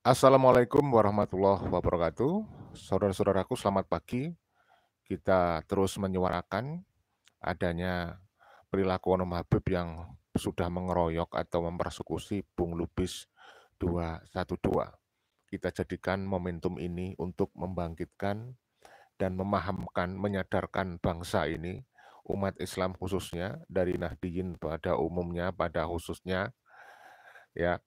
Assalamualaikum warahmatullahi wabarakatuh. Saudara-saudaraku, selamat pagi. Kita terus menyuarakan adanya perilaku Oknum Habib yang sudah mengeroyok atau mempersekusi Bung Lubis 212. Kita jadikan momentum ini untuk membangkitkan dan memahamkan, menyadarkan bangsa ini, umat Islam khususnya, dari Nahdiyin pada umumnya, pada khususnya, ya,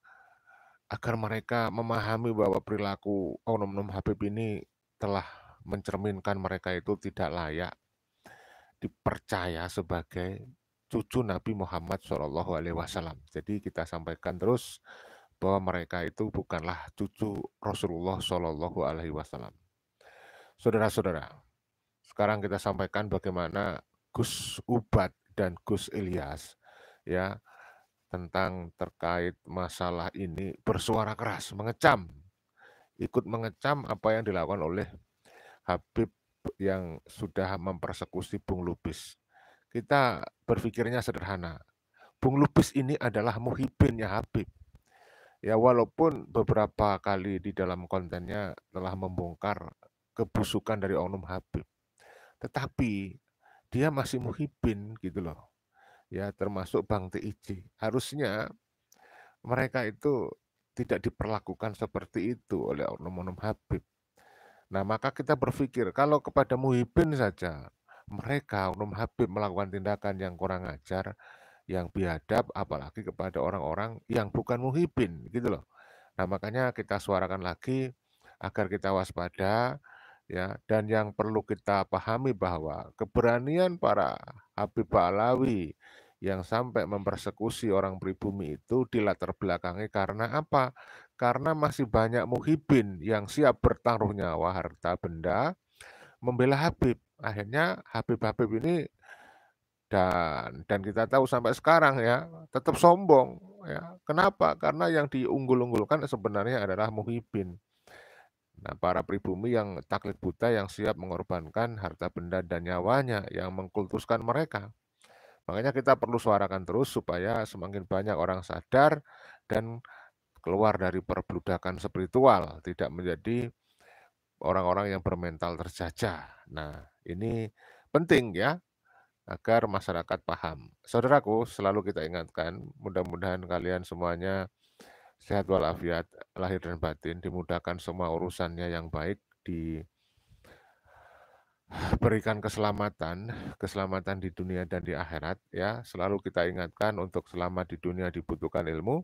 agar mereka memahami bahwa perilaku Oknum Habib ini telah mencerminkan mereka itu tidak layak dipercaya sebagai cucu Nabi Muhammad SAW. Jadi kita sampaikan terus bahwa mereka itu bukanlah cucu Rasulullah SAW. Saudara-saudara, sekarang kita sampaikan bagaimana Gus Ubat dan Gus Ilyas ya tentang terkait masalah ini bersuara keras, ikut mengecam apa yang dilakukan oleh Habib yang sudah mempersekusi Bung Lubis. Kita berpikirnya sederhana. Bung Lubis ini adalah muhibinnya Habib. Ya walaupun beberapa kali di dalam kontennya telah membongkar kebusukan dari Oknum Habib. Tetapi dia masih muhibin gitu loh. Ya termasuk Bang TIJ. Harusnya mereka itu tidak diperlakukan seperti itu oleh Oknum-oknum Habib. Nah, maka kita berpikir kalau kepada Muhibin saja mereka Oknum Habib melakukan tindakan yang kurang ajar, yang biadab, apalagi kepada orang-orang yang bukan Muhibin, gitu loh. Nah, makanya kita suarakan lagi agar kita waspada, ya. Dan yang perlu kita pahami bahwa keberanian para Habib Ba'alawi yang sampai mempersekusi orang pribumi itu dilatar belakangi karena apa? Karena masih banyak muhibin yang siap bertaruh nyawa, harta benda, membela Habib. Akhirnya Habib-Habib ini dan kita tahu sampai sekarang ya tetap sombong ya. Kenapa? Karena yang diunggul-unggulkan sebenarnya adalah muhibin. Nah, para pribumi yang taklid buta yang siap mengorbankan harta benda dan nyawanya yang mengkultuskan mereka. Makanya kita perlu suarakan terus supaya semakin banyak orang sadar dan keluar dari perbludakan spiritual, tidak menjadi orang-orang yang bermental terjajah. Nah, ini penting ya agar masyarakat paham. Saudaraku, selalu kita ingatkan, mudah-mudahan kalian semuanya sehat walafiat, lahir dan batin, dimudahkan semua urusannya yang baik, diberikan keselamatan di dunia dan di akhirat ya. Selalu kita ingatkan untuk selamat di dunia dibutuhkan ilmu,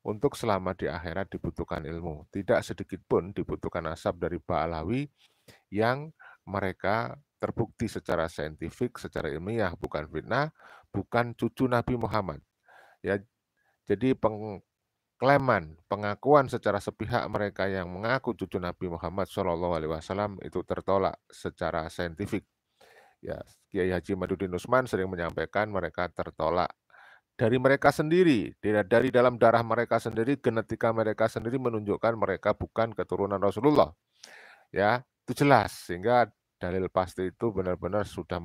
untuk selamat di akhirat dibutuhkan ilmu. Tidak sedikit pun dibutuhkan asap dari Ba'alawi yang mereka terbukti secara saintifik, secara ilmiah, bukan fitnah, bukan cucu Nabi Muhammad. Ya, jadi pengakuan secara sepihak mereka yang mengaku cucu Nabi Muhammad SAW itu tertolak secara saintifik. Ya, Kiai Haji Madudin Usman sering menyampaikan mereka tertolak dari mereka sendiri, dari dalam darah mereka sendiri, genetika mereka sendiri menunjukkan mereka bukan keturunan Rasulullah. Ya, itu jelas sehingga dalil pasti itu benar-benar sudah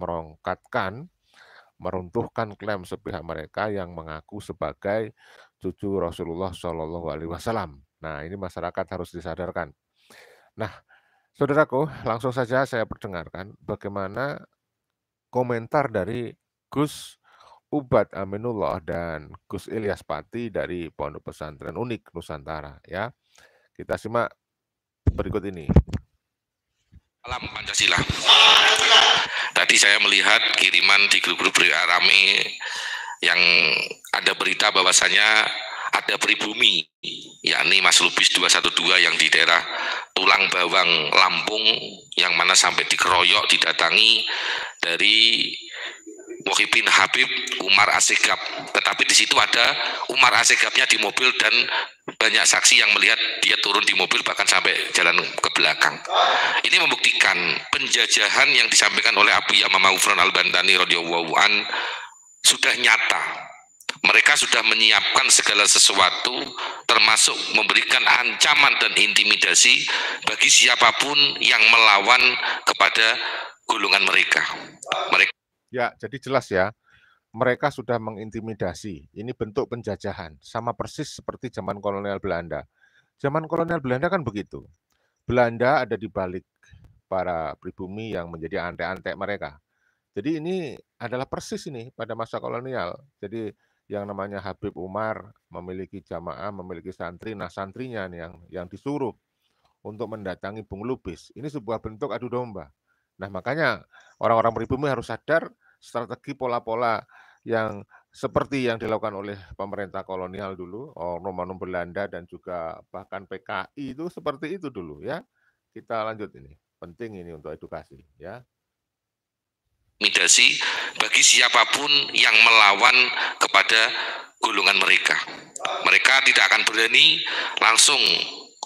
meruntuhkan klaim sepihak mereka yang mengaku sebagai cucu Rasulullah SAW. Nah, ini masyarakat harus disadarkan. Nah, saudaraku, langsung saja saya perdengarkan bagaimana komentar dari Gus Ubat Aminullah dan Gus Ilyas Pati dari Pondok Pesantren Unik Nusantara ya. Kita simak berikut ini. Salam Pancasila. Tadi saya melihat kiriman di grup-grup rame yang ada berita bahwasanya ada pribumi, yakni Mas Lubis 212 yang di daerah Tulang Bawang, Lampung, yang mana sampai dikeroyok, didatangi dari Muhibin Habib Umar Assegaf. Tetapi di situ ada Umar Assegafnya di mobil dan banyak saksi yang melihat dia turun di mobil bahkan sampai jalan ke belakang. Ini membuktikan penjajahan yang disampaikan oleh Abu Yamamah Ghufran Al-Bantani radhiyallahu an sudah nyata. Mereka sudah menyiapkan segala sesuatu, termasuk memberikan ancaman dan intimidasi bagi siapapun yang melawan kepada golongan mereka. Ya, jadi jelas ya. Mereka sudah mengintimidasi. Ini bentuk penjajahan, sama persis seperti zaman kolonial Belanda. Zaman kolonial Belanda kan begitu. Belanda ada di balik para pribumi yang menjadi antek-antek mereka. Jadi ini adalah persis ini pada masa kolonial. Jadi yang namanya Habib Umar memiliki jamaah, memiliki santri. Nah, santrinya nih yang disuruh untuk mendatangi Bung Lubis. Ini sebuah bentuk adu domba. Nah, makanya orang-orang pribumi harus sadar strategi pola-pola yang seperti yang dilakukan oleh pemerintah kolonial dulu, oknum-oknum Belanda dan juga bahkan PKI itu seperti itu dulu ya. Kita lanjut ini. Penting ini untuk edukasi ya. Intimidasi bagi siapapun yang melawan kepada golongan mereka. Mereka tidak akan berani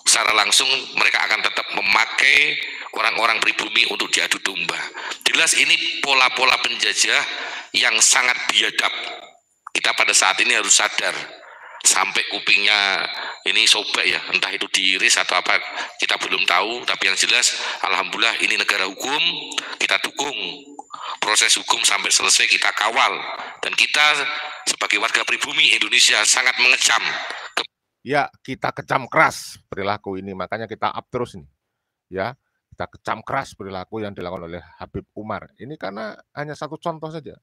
secara langsung mereka akan tetap memakai orang-orang pribumi untuk diadu domba. Jelas ini pola-pola penjajah yang sangat biadab. Kita pada saat ini harus sadar, sampai kupingnya ini sobek ya, entah itu diiris atau apa, kita belum tahu, tapi yang jelas alhamdulillah ini negara hukum, kita dukung proses hukum sampai selesai, kita kawal, dan kita sebagai warga pribumi Indonesia sangat mengecam. Ya, kita kecam keras perilaku ini, makanya kita up terus nih. Ya, kita kecam keras perilaku yang dilakukan oleh Habib Umar. Ini karena hanya satu contoh saja.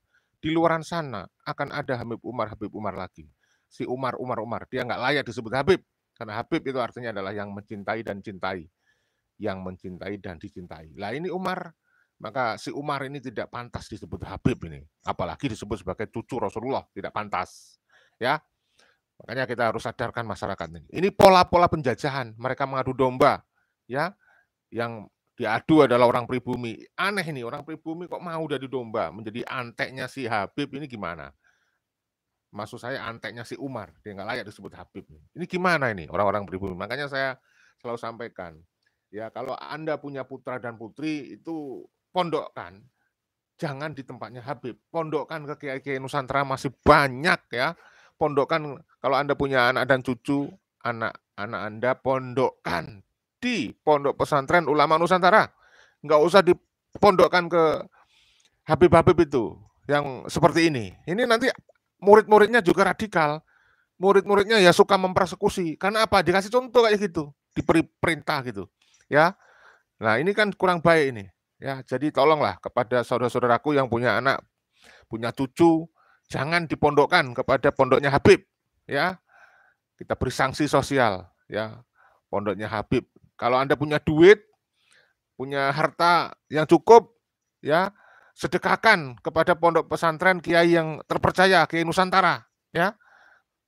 Di luaran sana akan ada Habib Umar lagi. Si Umar, dia nggak layak disebut Habib. Karena Habib itu artinya adalah yang mencintai dan cintai. Yang mencintai dan dicintai. Lah ini Umar, maka si Umar ini tidak pantas disebut Habib ini. Apalagi disebut sebagai cucu Rasulullah, tidak pantas. Ya, makanya kita harus sadarkan masyarakat ini. Ini pola-pola penjajahan, mereka mengadu domba, ya. Yang diadu adalah orang pribumi. Aneh ini, orang pribumi kok mau jadi domba, menjadi anteknya si Habib ini gimana? Maksud saya anteknya si Umar, dia nggak layak disebut Habib. Ini gimana ini orang-orang pribumi? Makanya saya selalu sampaikan, ya kalau Anda punya putra dan putri itu pondokkan, jangan di tempatnya Habib. Pondokkan ke kiai-kiai Nusantara masih banyak ya. Pondokkan kalau Anda punya anak dan cucu, anak-anak Anda pondokkan di Pondok Pesantren Ulama Nusantara. Nggak usah dipondokkan ke Habib-Habib itu yang seperti ini. Ini nanti murid-muridnya juga radikal. Murid-muridnya ya suka mempersekusi. Karena apa? Dikasih contoh kayak gitu, diberi perintah gitu. Ya. Nah, ini kan kurang baik ini. Ya, jadi tolonglah kepada saudara-saudaraku yang punya anak, punya cucu, jangan dipondokkan kepada pondoknya Habib. Ya, kita beri sanksi sosial. Ya, pondoknya Habib. Kalau Anda punya duit, punya harta yang cukup, ya sedekahkan kepada pondok pesantren kiai yang terpercaya, kiai Nusantara. Ya,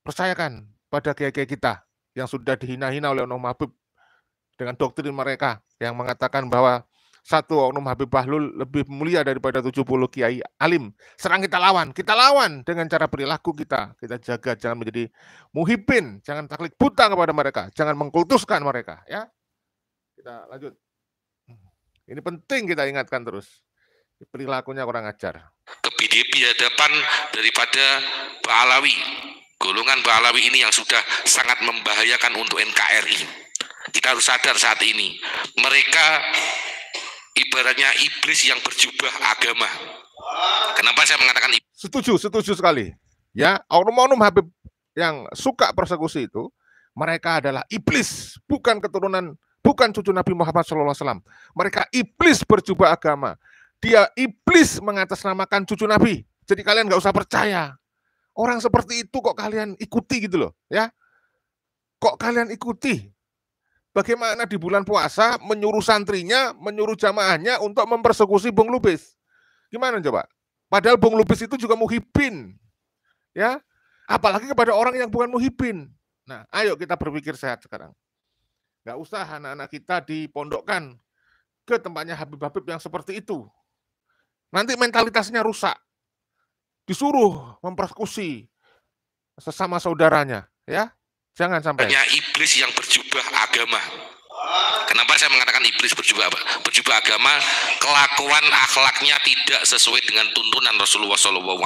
percayakan pada kiai-kiai kita yang sudah dihina-hina oleh oknum Habib dengan doktrin mereka yang mengatakan bahwa satu oknum Habib Bahlul lebih mulia daripada 70 kiai alim. Serang kita lawan dengan cara perilaku kita. Kita jaga jangan menjadi muhibin, jangan taklid buta kepada mereka, jangan mengkultuskan mereka. Ya, kita lanjut. Ini penting kita ingatkan terus. Perilakunya kurang ajar. Kebiadaban daripada Ba'alawi, golongan Ba'alawi ini yang sudah sangat membahayakan untuk NKRI. Kita harus sadar saat ini, mereka ibaratnya iblis yang berjubah agama. Kenapa saya mengatakan iblis? Setuju sekali. Ya, oknum-oknum Habib yang suka persekusi itu, mereka adalah iblis, bukan keturunan, bukan cucu Nabi Muhammad SAW. Mereka iblis berjubah agama. Dia iblis mengatasnamakan cucu Nabi. Jadi kalian nggak usah percaya. Orang seperti itu kok kalian ikuti gitu loh, ya? Kok kalian ikuti? Bagaimana di bulan puasa menyuruh santrinya, menyuruh jamaahnya untuk mempersekusi Bung Lubis? Gimana coba? Padahal Bung Lubis itu juga muhibin, ya? Apalagi kepada orang yang bukan muhibin. Nah, ayo kita berpikir sehat sekarang. Nggak usah anak-anak kita dipondokkan ke tempatnya Habib-Habib yang seperti itu. Nanti mentalitasnya rusak. Disuruh mempersekusi sesama saudaranya, ya. Jangan sampai. Hanya iblis yang berjubah agama. Kenapa saya mengatakan iblis berjubah agama? Kelakuan akhlaknya tidak sesuai dengan tuntunan Rasulullah SAW.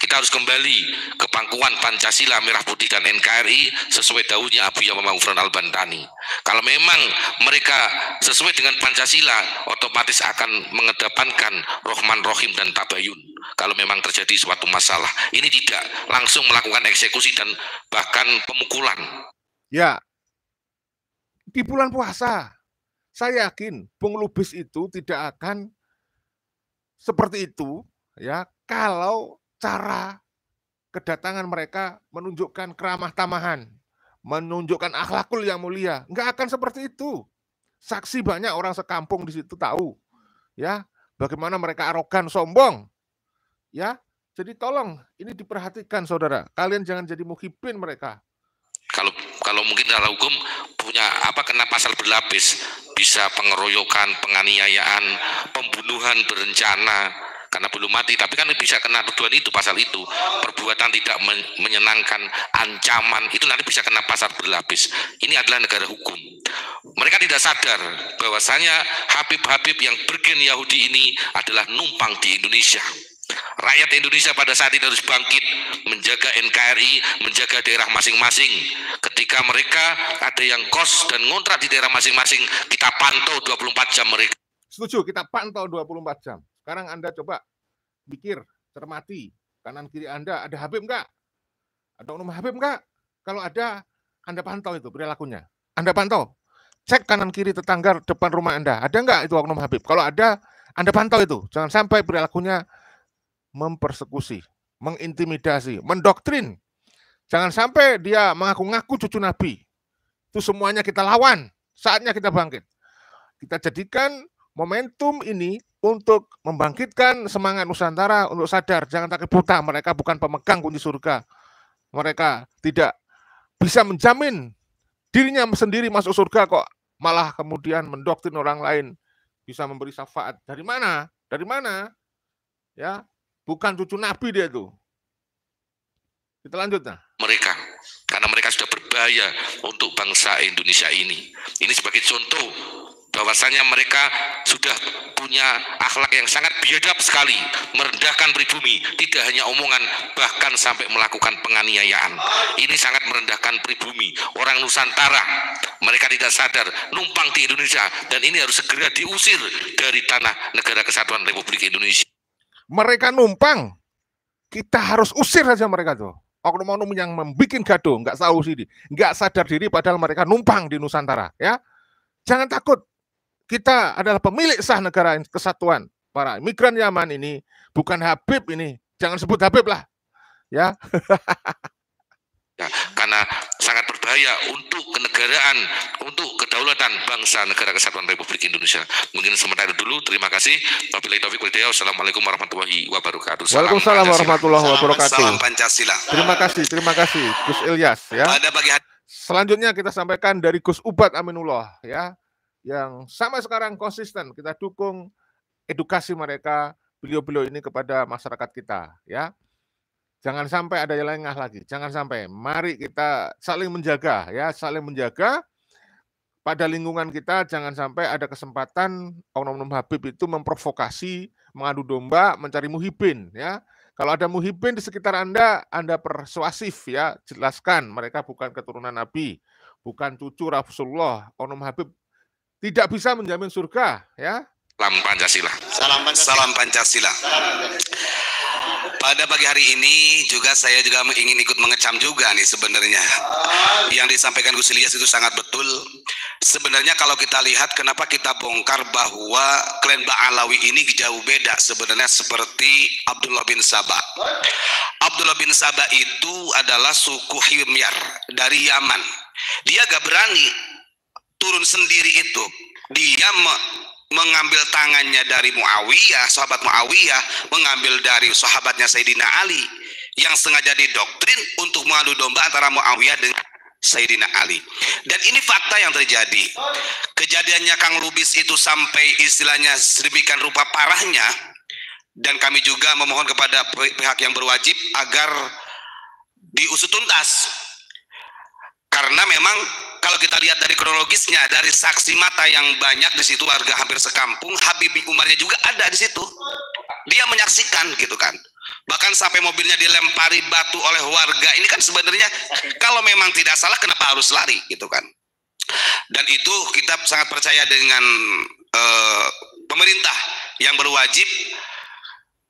Kita harus kembali ke pangkuan Pancasila, Merah Putih dan NKRI sesuai daunnya Abu Yamamah Ghufran Al-Bantani. Kalau memang mereka sesuai dengan Pancasila, otomatis akan mengedepankan Rohman, Rohim dan Tabayun. Kalau memang terjadi suatu masalah, ini tidak langsung melakukan eksekusi dan bahkan pemukulan. Ya, di bulan puasa. Saya yakin Bung Lubis itu tidak akan seperti itu ya kalau cara kedatangan mereka menunjukkan keramah tamahan, menunjukkan akhlakul yang mulia. Nggak akan seperti itu. Saksi banyak orang sekampung di situ tahu ya bagaimana mereka arogan, sombong. Ya. Jadi tolong ini diperhatikan saudara. Kalian jangan jadi muhibin mereka. Kalau mungkin secara hukum punya kena pasal berlapis, bisa pengeroyokan, penganiayaan, pembunuhan berencana karena belum mati, tapi kan bisa kena tuduhan itu, pasal itu, perbuatan tidak menyenangkan, ancaman, itu nanti bisa kena pasal berlapis. Ini adalah negara hukum. Mereka tidak sadar bahwasanya Habib-habib yang bergen Yahudi ini adalah numpang di Indonesia. Rakyat Indonesia pada saat ini harus bangkit, menjaga NKRI, menjaga daerah masing-masing. Ketika mereka ada yang kos dan ngontrak di daerah masing-masing, kita pantau 24 jam mereka. Setuju, kita pantau 24 jam. Sekarang Anda coba pikir, cermati, kanan kiri Anda ada Habib enggak? Ada oknum Habib enggak? Kalau ada, Anda pantau itu perilakunya. Anda pantau. Cek kanan kiri tetangga depan rumah Anda. Ada enggak itu oknum Habib? Kalau ada, Anda pantau itu. Jangan sampai perilakunya mempersekusi, mengintimidasi, mendoktrin. Jangan sampai dia mengaku-ngaku cucu Nabi. Itu semuanya kita lawan. Saatnya kita bangkit. Kita jadikan momentum ini untuk membangkitkan semangat Nusantara untuk sadar. Jangan takut buta. Mereka bukan pemegang kunci surga. Mereka tidak bisa menjamin dirinya sendiri masuk surga kok. Malah kemudian mendoktrin orang lain. Bisa memberi syafaat. Dari mana? Dari mana? Ya, bukan cucu Nabi dia itu. Kita lanjut nah. Mereka, karena mereka sudah berbahaya untuk bangsa Indonesia ini. Ini sebagai contoh bahwasanya mereka sudah punya akhlak yang sangat biadab sekali, merendahkan pribumi, tidak hanya omongan, bahkan sampai melakukan penganiayaan. Ini sangat merendahkan pribumi. Orang Nusantara, mereka tidak sadar, numpang di Indonesia, dan ini harus segera diusir dari tanah negara kesatuan Republik Indonesia. Mereka numpang, kita harus usir saja mereka tuh. Oknum-oknum yang membuat gaduh, nggak tahu sih, nggak sadar diri, padahal mereka numpang di Nusantara. Ya, jangan takut. Kita adalah pemilik sah negara kesatuan. Para migran Yaman ini bukan Habib ini, jangan sebut Habib lah. Ya. Ya, karena sangat berbahaya untuk kenegaraan, untuk kedaulatan bangsa negara kesatuan Republik Indonesia. Mungkin sementara dulu, terima kasih. Wabillahi taufiq wal hidayah. Wassalamualaikum warahmatullahi wabarakatuh. Waalaikumsalam warahmatullahi wabarakatuh. Salam Pancasila. Terima kasih Gus Ilyas ya. Pada pagi hari selanjutnya kita sampaikan dari Gus Ubad Aminullah ya, yang sama sekarang konsisten kita dukung edukasi mereka, beliau-beliau ini kepada masyarakat kita ya. Jangan sampai ada yang lengah lagi, jangan sampai. Mari kita saling menjaga ya, saling menjaga pada lingkungan kita. Jangan sampai ada kesempatan oknum-oknum Habib itu memprovokasi, mengadu domba, mencari muhibin ya. Kalau ada muhibin di sekitar Anda persuasif ya, jelaskan mereka bukan keturunan Nabi, bukan cucu Rasulullah. Oknum Habib tidak bisa menjamin surga ya. Salam Pancasila. Salam Pancasila. Pada pagi hari ini juga saya juga ingin ikut mengecam juga nih sebenarnya. Yang disampaikan Gus Ilyas itu sangat betul. Sebenarnya kalau kita lihat kenapa kita bongkar bahwa klan Ba'alawi ini jauh beda sebenarnya seperti Abdullah bin Sabah. Abdullah bin Sabah itu adalah suku Himyar dari Yaman. Dia gak berani turun sendiri itu. Dia mengambil tangannya dari Muawiyah, sahabat Muawiyah, mengambil dari sahabatnya Sayyidina Ali yang sengaja didoktrin untuk mengadu domba antara Muawiyah dengan Sayyidina Ali. Dan ini fakta yang terjadi. Kejadiannya Kang Lubis itu sampai istilahnya sedemikian rupa parahnya, dan kami juga memohon kepada pihak yang berwajib agar diusut tuntas. Karena memang kalau kita lihat dari kronologisnya, dari saksi mata yang banyak di situ, warga hampir sekampung, Habibie Umarnya juga ada di situ. Dia menyaksikan gitu kan. Bahkan sampai mobilnya dilempari batu oleh warga. Ini kan sebenarnya kalau memang tidak salah kenapa harus lari gitu kan. Dan itu kita sangat percaya dengan pemerintah yang berwajib.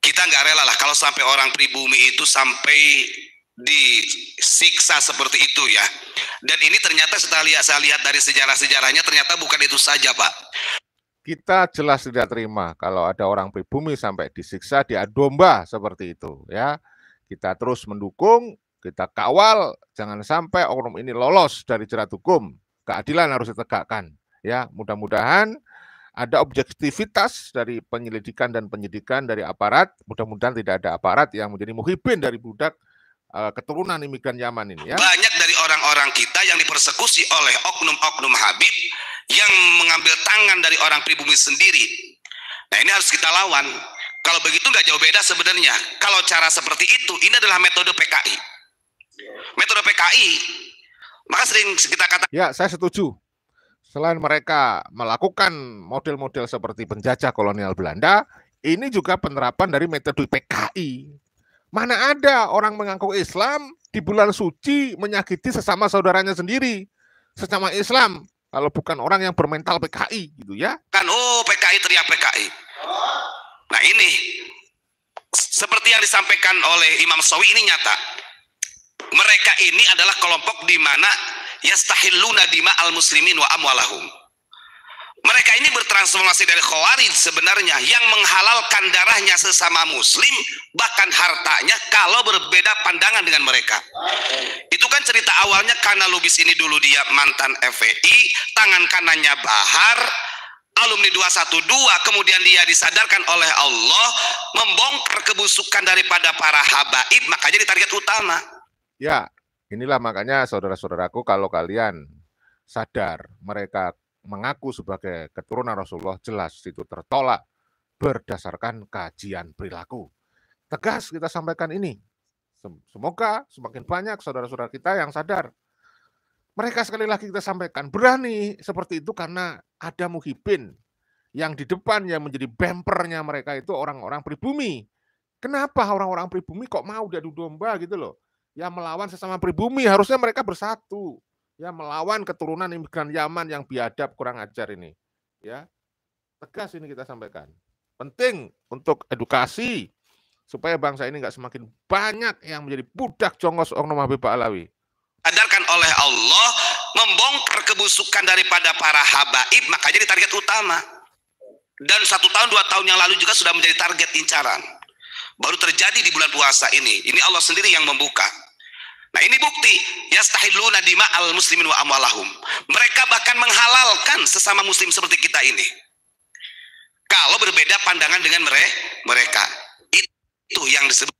Kita nggak rela lah kalau sampai orang pribumi itu sampai disiksa seperti itu ya. Dan ini ternyata setelah saya lihat dari sejarah-sejarahnya ternyata bukan itu saja, Pak. Kita jelas tidak terima kalau ada orang pribumi sampai disiksa, diadu domba seperti itu, ya. Kita terus mendukung, kita kawal, jangan sampai oknum ini lolos dari jerat hukum. Keadilan harus ditegakkan, ya. Mudah-mudahan ada objektivitas dari penyelidikan dan penyidikan dari aparat. Mudah-mudahan tidak ada aparat yang menjadi muhibin dari budak keturunan imigran Yaman ini, ya. Banyak dari orang-orang kita yang dipersekusi oleh oknum-oknum Habib yang mengambil tangan dari orang pribumi sendiri. Nah, ini harus kita lawan. Kalau begitu nggak jauh beda sebenarnya. Kalau cara seperti itu, ini adalah metode PKI. Metode PKI, maka sering kita katakan. Ya, saya setuju. Selain mereka melakukan model-model seperti penjajah kolonial Belanda, ini juga penerapan dari metode PKI. Mana ada orang mengaku Islam di bulan suci menyakiti sesama saudaranya sendiri, sesama Islam, kalau bukan orang yang bermental PKI, gitu ya. Kan, oh PKI teriak PKI. Nah ini, seperti yang disampaikan oleh Imam Sawi ini nyata. Mereka ini adalah kelompok di mana yastahilluna dima al-muslimin wa amwalahum. Mereka ini bertransformasi dari Khawarij sebenarnya yang menghalalkan darahnya sesama muslim, bahkan hartanya kalau berbeda pandangan dengan mereka. Itu kan cerita awalnya karena Lubis ini dulu dia mantan FPI, tangan kanannya Bahar, alumni 212, kemudian dia disadarkan oleh Allah, membongkar kebusukan daripada para habaib, makanya ditarget utama. Ya, inilah makanya saudara-saudaraku, kalau kalian sadar mereka mengaku sebagai keturunan Rasulullah, jelas itu tertolak berdasarkan kajian perilaku. Tegas kita sampaikan ini. Semoga semakin banyak saudara-saudara kita yang sadar. Mereka sekali lagi kita sampaikan berani seperti itu karena ada muhibin yang di depan yang menjadi bempernya mereka itu orang-orang pribumi. Kenapa orang-orang pribumi kok mau diadu domba gitu loh? Ya melawan sesama pribumi, harusnya mereka bersatu. Ya melawan keturunan imigran Yaman yang biadab kurang ajar ini, ya. Tegas ini kita sampaikan. Penting untuk edukasi supaya bangsa ini nggak semakin banyak yang menjadi budak jongos oknum Habib Ba'alawi. Sadarkan oleh Allah, membongkar kebusukan daripada para habaib, makanya ditarget utama. Dan 1 tahun 2 tahun yang lalu juga sudah menjadi target incaran. Baru terjadi di bulan puasa ini. Ini Allah sendiri yang membuka. Nah ini bukti yastahilluna dima al-muslimin wa amwalahum. Mereka bahkan menghalalkan sesama muslim seperti kita ini. Kalau berbeda pandangan dengan mereka. Itu yang disebut.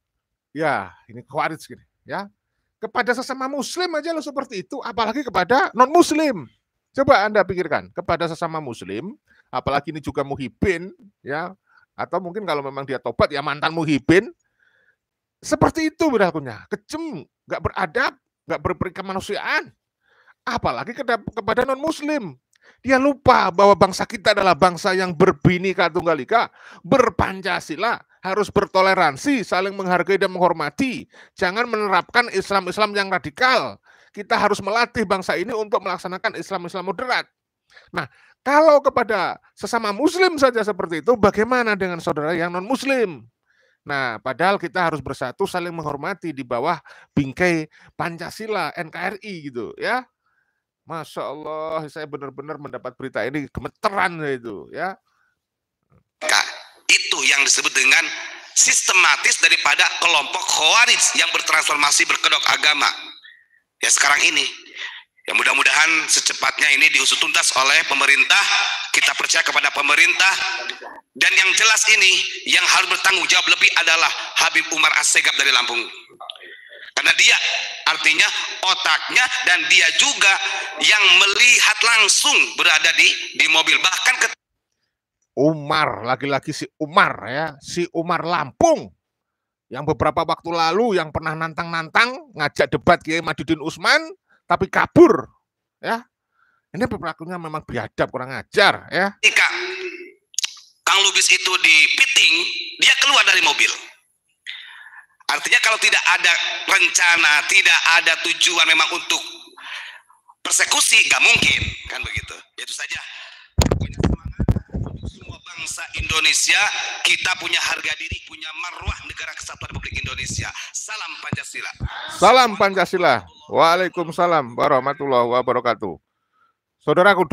Ya, ini Khawarij gini, ya. Kepada sesama muslim aja lo seperti itu, apalagi kepada non-muslim. Coba Anda pikirkan, kepada sesama muslim, apalagi ini juga muhibin, ya. Atau mungkin kalau memang dia tobat ya mantan muhibin. Seperti itu perilakunya, kejem, nggak beradab, nggak berperi kemanusiaan. Apalagi kepada non-muslim. Dia lupa bahwa bangsa kita adalah bangsa yang berbhinneka tunggal ika, berpancasila, harus bertoleransi, saling menghargai dan menghormati. Jangan menerapkan Islam-Islam yang radikal. Kita harus melatih bangsa ini untuk melaksanakan Islam-Islam moderat. Nah, kalau kepada sesama muslim saja seperti itu, bagaimana dengan saudara yang non-muslim? Nah, padahal kita harus bersatu saling menghormati di bawah bingkai Pancasila, NKRI gitu ya. Masya Allah, saya benar-benar mendapat berita ini gemeteran itu ya. Itu yang disebut dengan sistematis daripada kelompok Khawarij yang bertransformasi berkedok agama. Ya sekarang ini. Ya mudah-mudahan secepatnya ini diusut tuntas oleh pemerintah. Kita percaya kepada pemerintah. Dan yang jelas ini, yang harus bertanggung jawab lebih adalah Habib Umar Assegaf dari Lampung. Karena dia artinya otaknya dan dia juga yang melihat langsung berada di mobil. Bahkan Umar, lagi-lagi si Umar ya, si Umar Lampung. Yang beberapa waktu lalu yang pernah nantang-nantang, ngajak debat Kiai Madudin Usman, tapi kabur. Ya, ini perilakunya memang biadab, kurang ajar ya. Kang Lubis itu dipiting, dia keluar dari mobil. Artinya kalau tidak ada rencana, tidak ada tujuan memang untuk persekusi, nggak mungkin, kan begitu. Itu saja. Pokoknya semangat untuk semua bangsa Indonesia, kita punya harga diri, punya marwah negara kesatuan Republik Indonesia. Salam Pancasila. Salam Pancasila. Waalaikumsalam warahmatullahi wabarakatuh. Saudaraku